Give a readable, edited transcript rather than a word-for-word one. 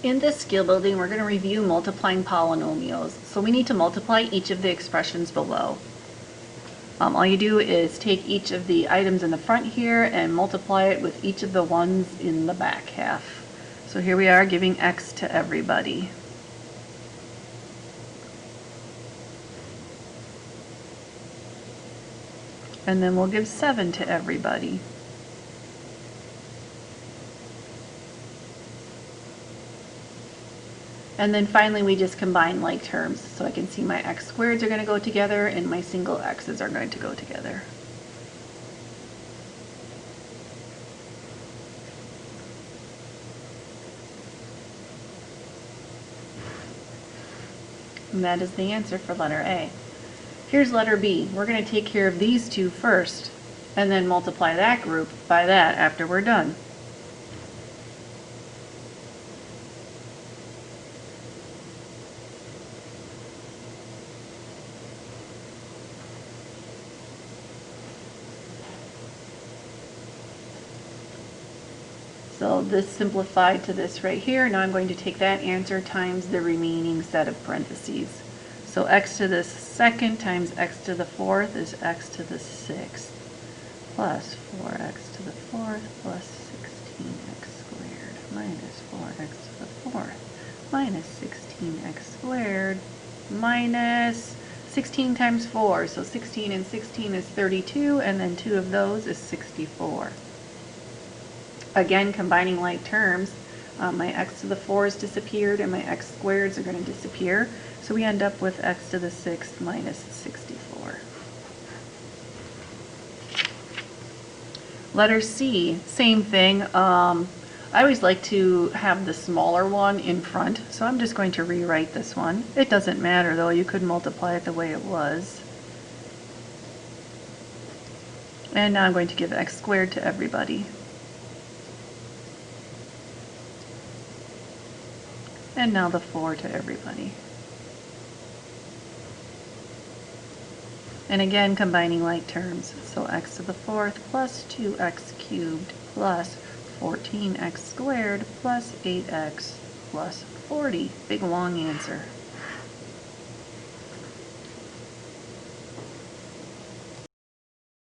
In this skill building, we're going to review multiplying polynomials. So we need to multiply each of the expressions below. All you do is take each of the items in the front here and multiply it with each of the ones in the back half. So here we are giving x to everybody. And then we'll give 7 to everybody. And then finally we just combine like terms. So I can see my x squareds are going to go together and my single x's are going to go together. And that is the answer for letter A. Here's letter B. We're going to take care of these two first and then multiply that group by that after we're done. So this simplified to this right here. Now I'm going to take that answer times the remaining set of parentheses. So x to the second times x to the fourth is x to the sixth plus 4x to the fourth plus 16x squared minus 4x to the fourth minus 16x squared minus 16 times 4. So 16 and 16 is 32, and then 2 of those is 64. Again, combining like terms, my x to the 4's disappeared and my x squareds are going to disappear. So we end up with x to the 6th minus 64. Letter C, same thing. I always like to have the smaller one in front, so I'm just going to rewrite this one. It doesn't matter though, you could multiply it the way it was. And now I'm going to give x squared to everybody. And now the 4 to everybody. And again, combining like terms. So x to the 4th plus 2x cubed plus 14x squared plus 8x plus 40. Big long answer.